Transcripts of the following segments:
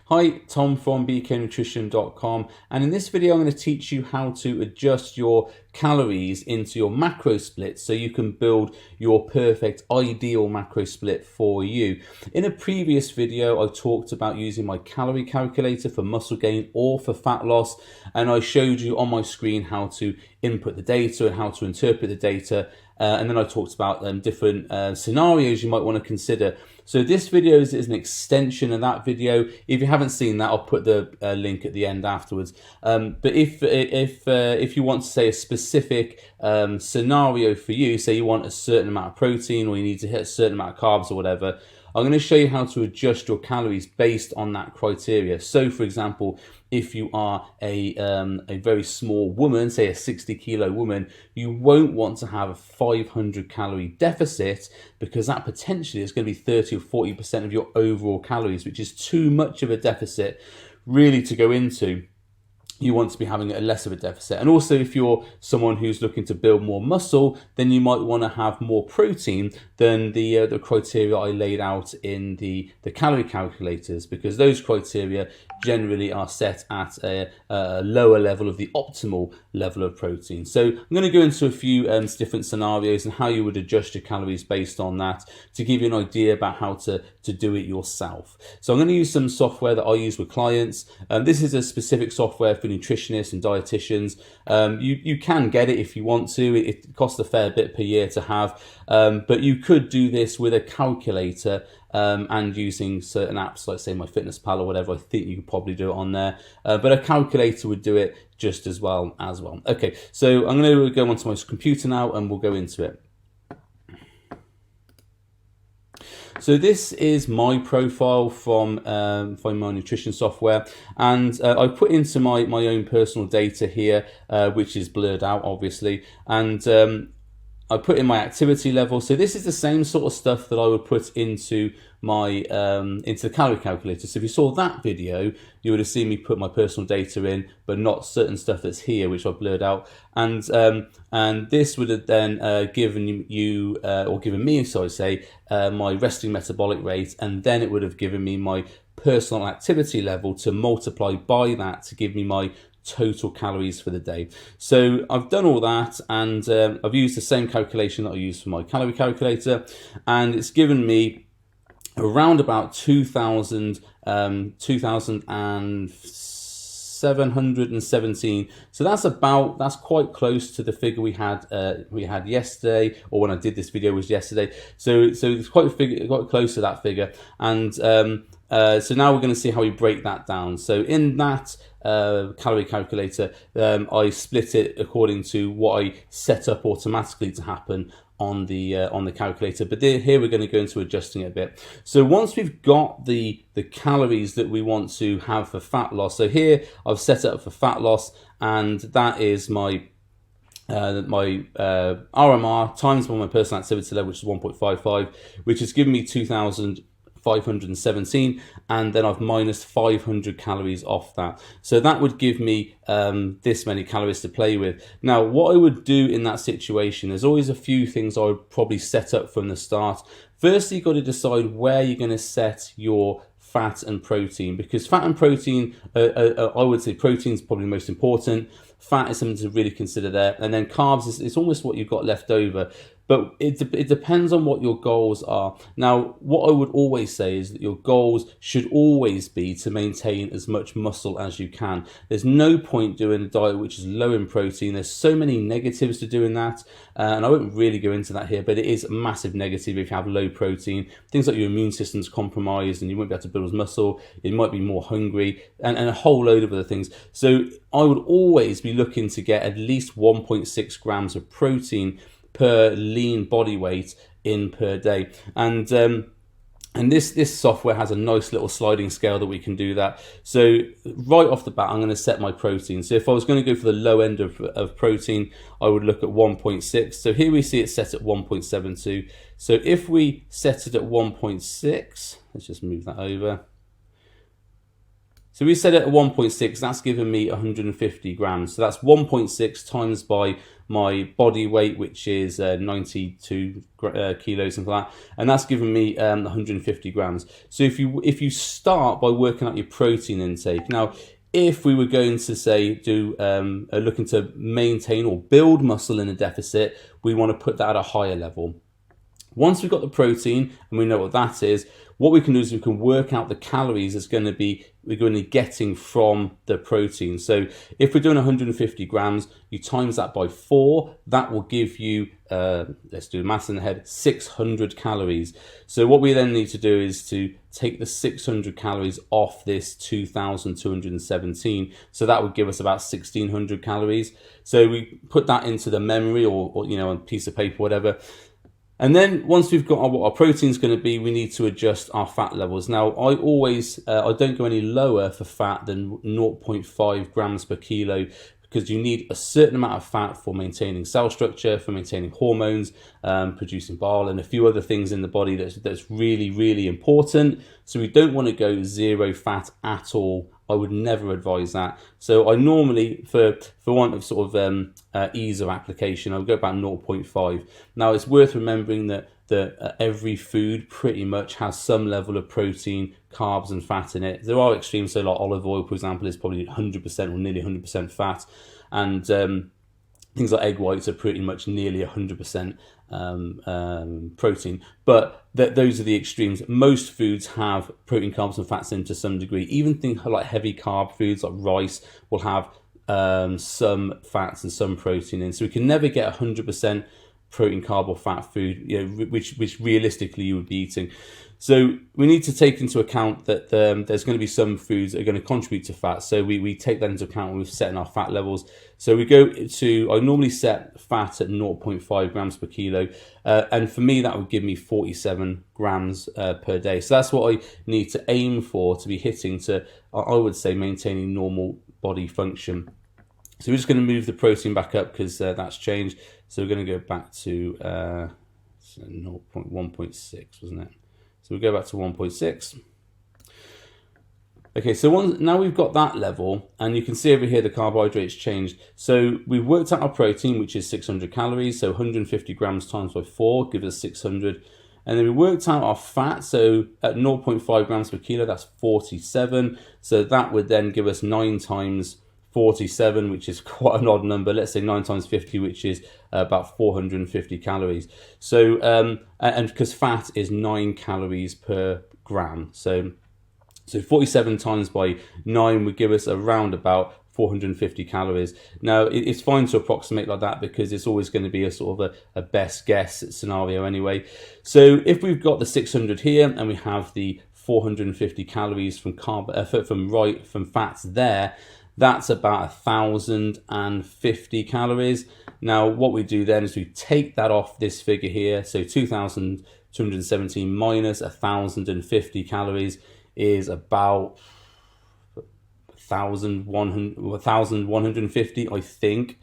Hi, Tom from bknutrition.com, and in this video I'm going to teach you how to adjust your calories into your macro split so you can build your perfect ideal macro split for you. In a previous video I talked about using my calorie calculator for muscle gain or for fat loss, and I showed you on my screen how to input the data and how to interpret the data, and then I talked about different scenarios you might want to consider. So this video is an extension of that video. If you haven't seen that, I'll put the link at the end afterwards. But if you want to say a specific scenario for you, say you want a certain amount of protein or you need to hit a certain amount of carbs or whatever, I'm going to show you how to adjust your calories based on that criteria. So for example, if you are a very small woman, say a 60-kilo woman, you won't want to have a 500 calorie deficit, because that potentially is going to be 30 or 40% of your overall calories, which is too much of a deficit really to go into. You want to be having a less of a deficit. And also, if you're someone who's looking to build more muscle, then you might want to have more protein than the criteria I laid out in the calorie calculators, because those criteria generally are set at a lower level of the optimal level of protein. So I'm going to go into a few different scenarios and how you would adjust your calories based on that, to give you an idea about how to do it yourself. So I'm going to use some software that I use with clients. This is a specific software for nutritionists and dietitians. You can get it if you want to. It costs a fair bit per year to have, but you could do this with a calculator and using certain apps like, say, MyFitnessPal or whatever. I think you could probably do it on there, but a calculator would do it just as well. Okay, so I'm going to go onto my computer now and we'll go into it. So this is my profile from my nutrition software, and I put into my own personal data here, which is blurred out obviously, and I put in my activity level. So this is the same sort of stuff that I would put into my into the calorie calculator. So if you saw that video, you would have seen me put my personal data in, but not certain stuff that's here, which I've blurred out. And this would have then given you or given me, so I say, my resting metabolic rate, and then it would have given me my personal activity level to multiply by that to give me my total calories for the day. So I've done all that, and I've used the same calculation that I use for my calorie calculator, and it's given me around about 2,717. So that's quite close to the figure we had yesterday, or when I did this video was yesterday. So it's quite close to that figure, and so now we're going to see how we break that down. So in that calorie calculator, I split it according to what I set up automatically to happen on the calculator, but here we're going to go into adjusting it a bit. So once we've got the calories that we want to have for fat loss, so here I've set it up for fat loss, and that is my RMR times by my personal activity level, which is 1.55, which has given me 2,517, and then I've minus 500 calories off that. So that would give me this many calories to play with. Now, what I would do in that situation, there's always a few things I would probably set up from the start. Firstly, you've got to decide where you're going to set your fat and protein, because fat and protein, I would say protein is probably the most important. Fat is something to really consider there, and then carbs is almost what you've got left over. But it depends on what your goals are. Now, what I would always say is that your goals should always be to maintain as much muscle as you can. There's no point doing a diet which is low in protein. There's so many negatives to doing that, and I won't really go into that here, but it is a massive negative if you have low protein. Things like your immune system's compromised and you won't be able to build as muscle. You might be more hungry, and a whole load of other things. So I would always be looking to get at least 1.6 grams of protein per lean body weight in per day, and this software has a nice little sliding scale that we can do that. So right off the bat, I'm going to set my protein. So if I was going to go for the low end of protein, I would look at 1.6. So here we see it set at 1.72. So if we set it at 1.6, let's just move that over. So we set it at 1.6, that's given me 150 grams. So that's 1.6 times by my body weight, which is 92 kilos, something like that, and that's given me 150 grams. So if you start by working out your protein intake, now if we were going to say looking to maintain or build muscle in a deficit, we want to put that at a higher level. Once we've got the protein and we know what that is, what we can do is we can work out the calories we're going to be getting from the protein. So if we're doing 150 grams, you times that by 4, that will give you, let's do the maths in the head, 600 calories. So what we then need to do is to take the 600 calories off this 2,217. So that would give us about 1,600 calories. So we put that into the memory or a piece of paper, whatever. And then once we've got what our protein is going to be, we need to adjust our fat levels. Now, I don't go any lower for fat than 0.5 grams per kilo, because you need a certain amount of fat for maintaining cell structure, for maintaining hormones, producing bile, and a few other things in the body that's really, really important. So we don't want to go zero fat at all. I would never advise that. So I normally, for want of sort of ease of application, I would go about 0.5. Now it's worth remembering that every food pretty much has some level of protein, carbs and fat in it. There are extremes, so like olive oil, for example, is probably 100% or nearly 100% fat, and things like egg whites are pretty much nearly 100% protein. But those are the extremes. Most foods have protein, carbs and fats in to some degree. Even things like heavy carb foods like rice will have some fats and some protein in. So we can never get 100% protein, carb or fat food, which realistically you would be eating. So we need to take into account that there's going to be some foods that are going to contribute to fat. So we take that into account when we're setting our fat levels. So we go to, I normally set fat at 0.5 grams per kilo. And for me, that would give me 47 grams per day. So that's what I need to aim for, to be hitting to, I would say, maintaining normal body function. So we're just going to move the protein back up because that's changed. So we're going to go back to 1.6, wasn't it? So we go back to 1.6. Okay, so now we've got that level, and you can see over here the carbohydrates changed. So we've worked out our protein, which is 600 calories. So 150 grams times by 4 gives us 600. And then we worked out our fat. So at 0.5 grams per kilo, that's 47. So that would then give us 9 times 47, which is quite an odd number. Let's say 9 times 50, which is about 450 calories. So and because fat is 9 calories per gram, so 47 times by 9 would give us around about 450 calories. Now it's fine to approximate like that because it's always going to be a sort of a best guess scenario anyway. So if we've got the 600 here and we have the 450 calories from fats there, that's about 1,050 calories. Now, what we do then is we take that off this figure here. So 2,217 minus 1,050 calories is about 1,150, I think,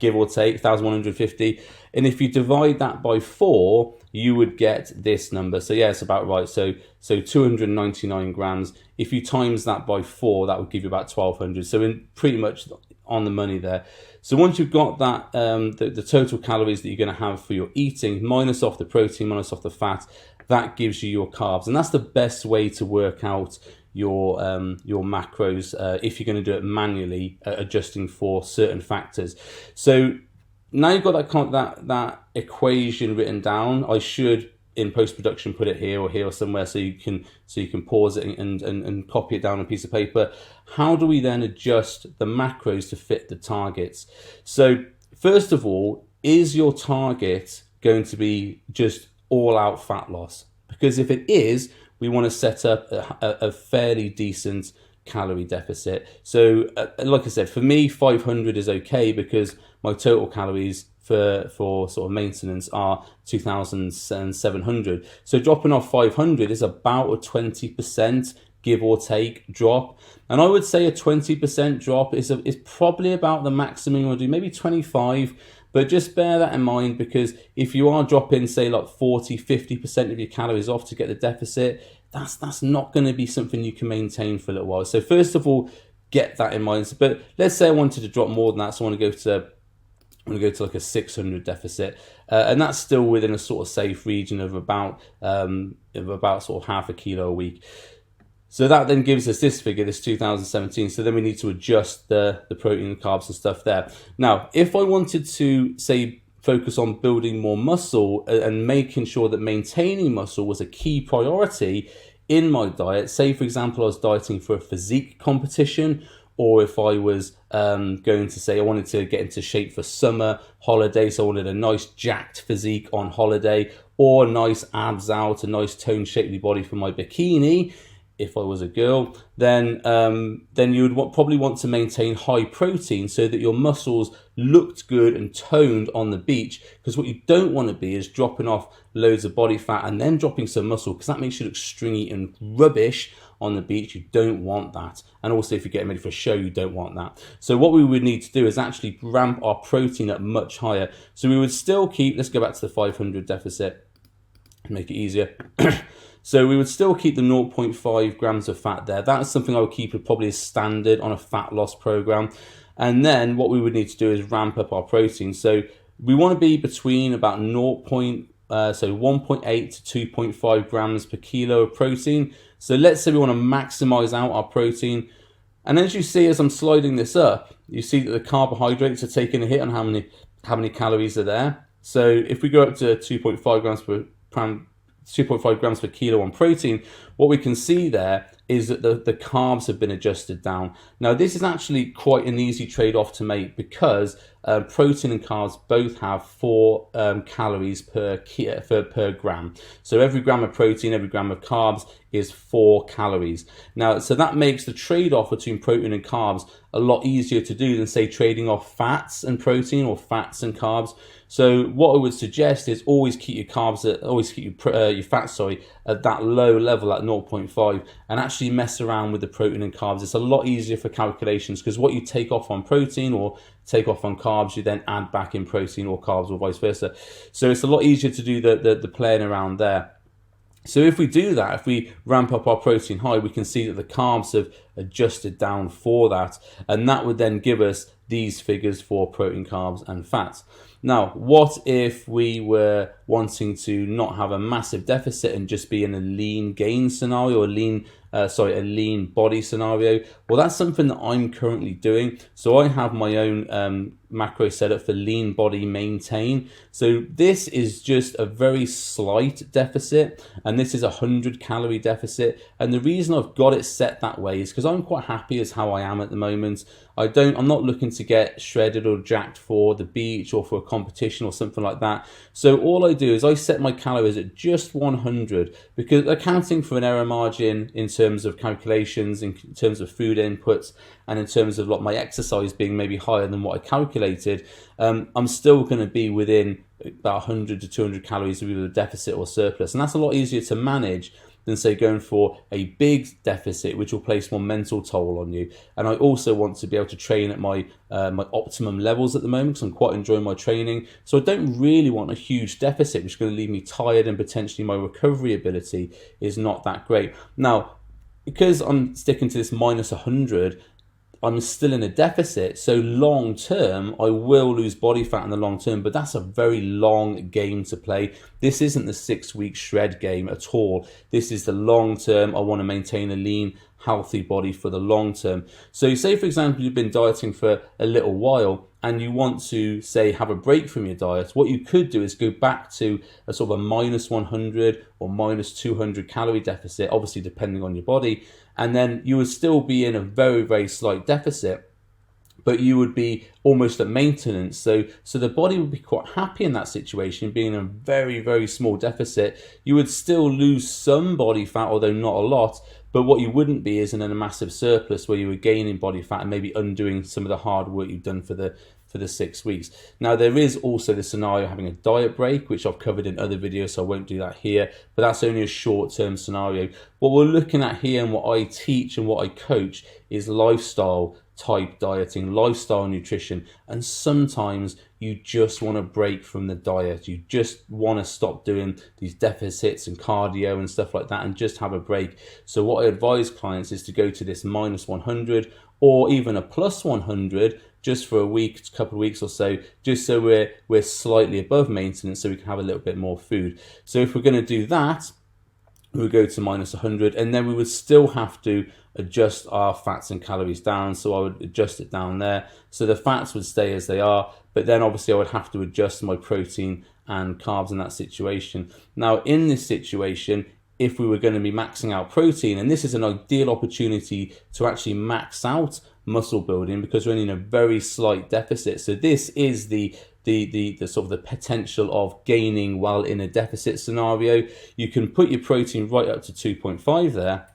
give or take, 1,150. And if you divide that by 4, you would get this number. So yeah, it's about right. So 299 grams. If you times that by 4, that would give you about 1,200. So in pretty much on the money there. So once you've got that, the total calories that you're going to have for your eating, minus off the protein, minus off the fat, that gives you your carbs. And that's the best way to work out your macros if you're going to do it manually, adjusting for certain factors. So now you've got that equation written down. I should in post-production put it here or somewhere so you can pause it and copy it down on a piece of paper. How do we then adjust the macros to fit the targets? So first of all, is your target going to be just all-out fat loss? Because if it is, we want to set up a fairly decent calorie deficit. So like I said, for me 500 is okay because my total calories for sort of maintenance are 2,700. So dropping off 500 is about a 20% give or take drop, and I would say a 20% drop is probably about the maximum I'll do, maybe 25. But just bear that in mind, because if you are dropping, say, like 40-50% of your calories off to get the deficit, that's not going to be something you can maintain for a little while. So first of all, get that in mind. But let's say I wanted to drop more than that, so I want to go to like a 600 deficit, and that's still within a sort of safe region of about sort of half a kilo a week. So that then gives us this figure, this 2017. So then we need to adjust the protein and carbs and stuff there. Now, if I wanted to, say, focus on building more muscle and making sure that maintaining muscle was a key priority in my diet, say, for example, I was dieting for a physique competition, or if I was going to say I wanted to get into shape for summer holiday, so I wanted a nice jacked physique on holiday, or nice abs out, a nice toned shapely body for my bikini, if I was a girl, then you would probably want to maintain high protein so that your muscles looked good and toned on the beach, because what you don't want to be is dropping off loads of body fat and then dropping some muscle, because that makes you look stringy and rubbish on the beach. You don't want that. And also if you're getting ready for a show, you don't want that. So what we would need to do is actually ramp our protein up much higher. So we would still keep, let's go back to the 500 deficit, make it easier. So we would still keep the 0.5 grams of fat there. That's something I would keep probably as standard on a fat loss program. And then what we would need to do is ramp up our protein. So we want to be between about 1.8 to 2.5 grams per kilo of protein. So let's say we want to maximize out our protein. And as you see, as I'm sliding this up, you see that the carbohydrates are taking a hit on how many calories are there. So if we go up to 2.5 grams per kilo on protein, what we can see there is that the carbs have been adjusted down. Now, this is actually quite an easy trade-off to make, because protein and carbs both have 4 calories per gram. So every gram of protein, every gram of carbs is 4 calories. Now, so that makes the trade-off between protein and carbs a lot easier to do than, say, trading off fats and protein or fats and carbs. So what I would suggest is always keep your fats at that low level at 0.5, and actually mess around with the protein and carbs. It's a lot easier for calculations, because what you take off on protein or take off on carbs, you then add back in protein or carbs, or vice versa. So it's a lot easier to do the playing around there. So if we do that, if we ramp up our protein high, we can see that the carbs have adjusted down for that, and that would then give us these figures for protein, carbs and fats. Now, what if we were wanting to not have a massive deficit and just be in a lean gain scenario, a lean body scenario? Well, that's something that I'm currently doing. So I have my own macro set up for lean body maintain. So this is just a very slight deficit, and this is a 100 calorie deficit. And the reason I've got it set that way is because I'm quite happy as how I am at the moment. I'm not looking to get shredded or jacked for the beach or for a competition or something like that. So all I do is I set my calories at just 100, because accounting for an error margin in terms of calculations, in terms of food inputs, and in terms of like my exercise being maybe higher than what I calculated, I'm still going to be within about 100 to 200 calories of either deficit or surplus. And that's a lot easier to manage than, say, going for a big deficit, which will place more mental toll on you. And I also want to be able to train at my optimum levels at the moment, because I'm quite enjoying my training. So I don't really want a huge deficit, which is going to leave me tired, and potentially my recovery ability is not that great. Now, because I'm sticking to this minus 100, I'm still in a deficit, so long term I will lose body fat in the long term, but that's a very long game to play. This isn't the 6-week shred game at all. This is the long term. I want to maintain a lean, healthy body for the long term. So say, for example, you've been dieting for a little while and you want to, say, have a break from your diet. What you could do is go back to a sort of a minus 100 or minus 200 calorie deficit, obviously depending on your body, and then you would still be in a very, very slight deficit, but you would be almost at maintenance. So the body would be quite happy in that situation, being in a very, very small deficit. You would still lose some body fat, although not a lot, but what you wouldn't be is in a massive surplus where you were gaining body fat and maybe undoing some of the hard work you've done for the for the 6 weeks. Now, there is also the scenario having a diet break, which I've covered in other videos, so I won't do that here, but that's only a short-term scenario. What we're looking at here and what I teach and what I coach is lifestyle type dieting, lifestyle nutrition, and sometimes you just want to break from the diet. You just want to stop doing these deficits and cardio and stuff like that and just have a break. So what I advise clients is to go to this -100 or even a +100 just for a week, a couple of weeks or so, just so we're slightly above maintenance so we can have a little bit more food. So if we're going to do that, we would go to -100, and then we would still have to adjust our fats and calories down. So I would adjust it down there. So the fats would stay as they are, but then obviously I would have to adjust my protein and carbs in that situation. Now, in this situation, if we were going to be maxing out protein, and this is an ideal opportunity to actually max out muscle building because we're only in a very slight deficit. So this is the sort of the potential of gaining while in a deficit scenario. You can put your protein right up to 2.5 there.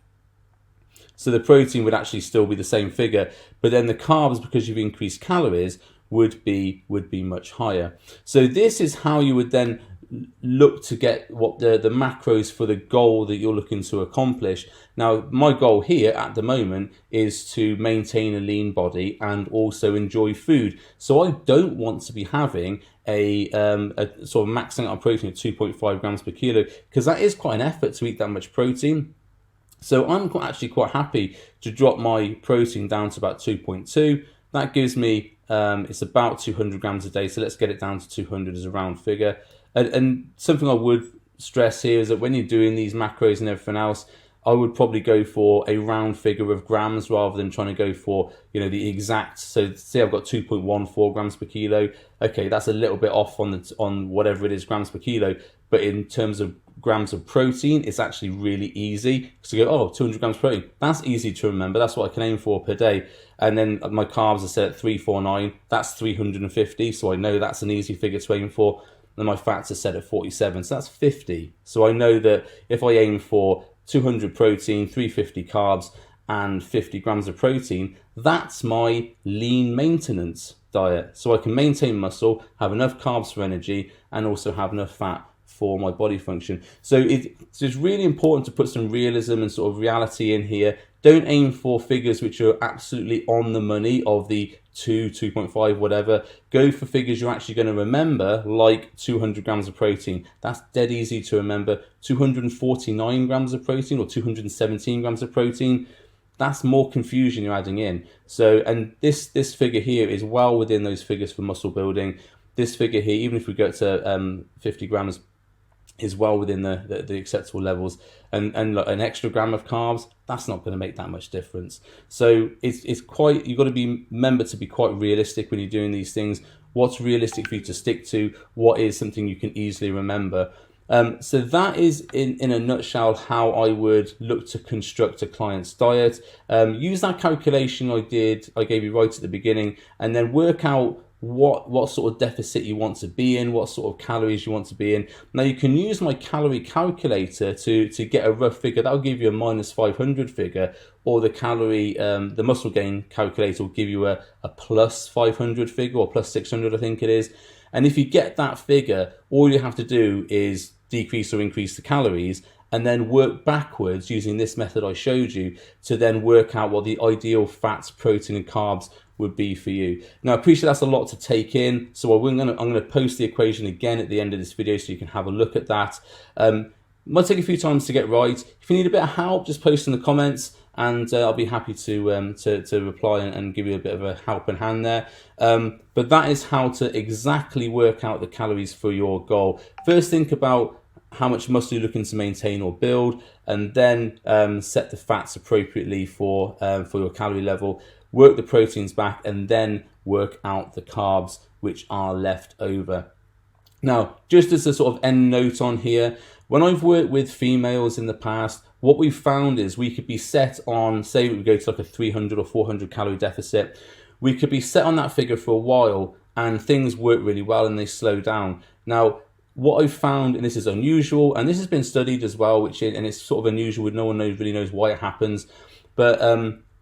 So the protein would actually still be the same figure, but then the carbs, because you've increased calories, would be much higher. So this is how you would then look to get what the macros for the goal that you're looking to accomplish. Now, my goal here at the moment is to maintain a lean body and also enjoy food. So I don't want to be having a sort of maxing out protein at 2.5 grams per kilo, because that is quite an effort to eat that much protein. So I'm actually quite happy to drop my protein down to about 2.2. That gives me, it's about 200 grams a day. So let's get it down to 200 as a round figure. And something I would stress here is that when you're doing these macros and everything else, I would probably go for a round figure of grams rather than trying to go for, you know, the exact. So say I've got 2.14 grams per kilo. Okay, that's a little bit off on whatever it is grams per kilo. But in terms of grams of protein, it's actually really easy. So you go, oh, 200 grams protein. That's easy to remember. That's what I can aim for per day. And then my carbs are set at 349. That's 350. So I know that's an easy figure to aim for. And my fats are set at 47. So that's 50. So I know that if I aim for 200 protein, 350 carbs, and 50 grams of protein, that's my lean maintenance diet. So I can maintain muscle, have enough carbs for energy, and also have enough fat for my body function. So it's really important to put some realism and sort of reality in here. Don't aim for figures which are absolutely on the money of the 2.5, whatever. Go for figures you're actually going to remember, like 200 grams of protein. That's dead easy to remember. 249 grams of protein or 217 grams of protein. That's more confusion you're adding in. So, and this figure here is well within those figures for muscle building. This figure here, even if we go to 50 grams, is well within the acceptable levels, and like an extra gram of carbs, that's not going to make that much difference. So it's quite, you've got to remember to be quite realistic when you're doing these things. What's realistic for you to stick to? What is something you can easily remember? So that is in a nutshell how I would look to construct a client's diet. Use that calculation I gave you right at the beginning, and then work out what sort of deficit you want to be in, what sort of calories you want to be in. Now you can use my calorie calculator to get a rough figure. That'll give you a -500 figure, or the calorie, the muscle gain calculator will give you a +500 figure, or +600 I think it is. And if you get that figure, all you have to do is decrease or increase the calories, and then work backwards using this method I showed you to then work out what the ideal fats, protein and carbs would be for you. Now, I appreciate that's a lot to take in, so I'm going to post the equation again at the end of this video so you can have a look at that. Might take a few times to get right. If you need a bit of help, just post in the comments, and I'll be happy to reply and give you a bit of a helping hand there. But that is how to exactly work out the calories for your goal. First, think about how much muscle you're looking to maintain or build, and then set the fats appropriately for your calorie level. Work the proteins back, and then work out the carbs which are left over. Now, just as a sort of end note on here, when I've worked with females in the past, what we've found is we could be set on, say we go to like a 300 or 400 calorie deficit, we could be set on that figure for a while and things work really well and they slow down. Now, what I've found, and this is unusual, and this has been studied as well, and it's sort of unusual, no one really knows why it happens, but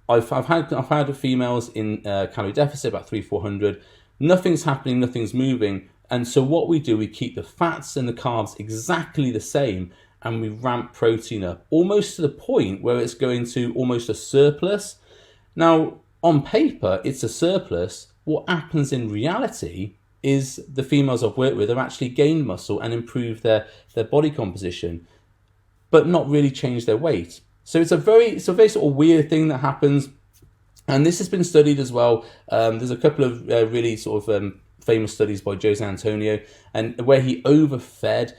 I've had females in calorie deficit, about 300-400. Nothing's happening, nothing's moving. And so what we do, we keep the fats and the carbs exactly the same, and we ramp protein up almost to the point where it's going to almost a surplus. Now, on paper, it's a surplus. What happens in reality is the females I've worked with have actually gained muscle and improved their body composition, but not really changed their weight. So it's a very sort of weird thing that happens. And this has been studied as well. There's a couple of really sort of famous studies by Jose Antonio, and where he overfed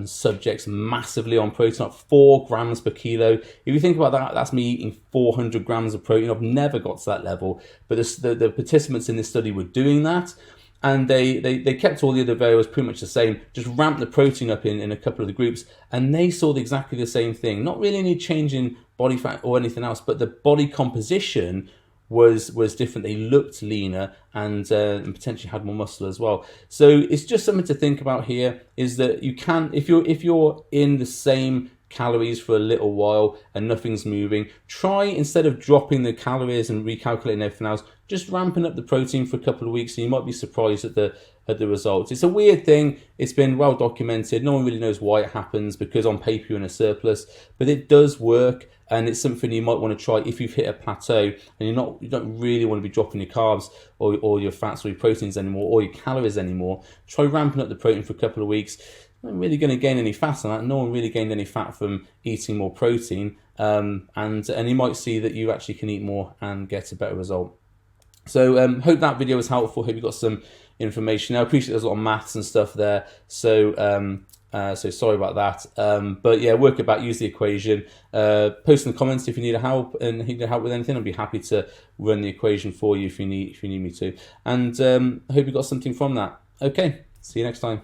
subjects massively on protein, like 4 grams per kilo. If you think about that, that's me eating 400 grams of protein. I've never got to that level, but the participants in this study were doing that. And they kept all the other variables pretty much the same, just ramped the protein up in a couple of the groups, and they saw exactly the same thing. Not really any change in body fat or anything else, but the body composition was different. They looked leaner and potentially had more muscle as well. So it's just something to think about here, is that you can, if you're in the same calories for a little while and nothing's moving, try, instead of dropping the calories and recalculating everything else, just ramping up the protein for a couple of weeks, and you might be surprised at the results. It's a weird thing. It's been well documented. No one really knows why it happens, because on paper you're in a surplus, but it does work, and it's something you might want to try if you've hit a plateau and you don't really want to be dropping your carbs or your fats or your proteins anymore, or your calories anymore. Try ramping up the protein for a couple of weeks. Not really going to gain any fat on that. No one really gained any fat from eating more protein, and you might see that you actually can eat more and get a better result. So hope that video was helpful. Hope you got some information. I appreciate there's a lot of maths and stuff there, so so sorry about that. But yeah, work it back, use the equation. Post in the comments if you need help with anything. I'll be happy to run the equation for you if you need me to. And I hope you got something from that. Okay, see you next time.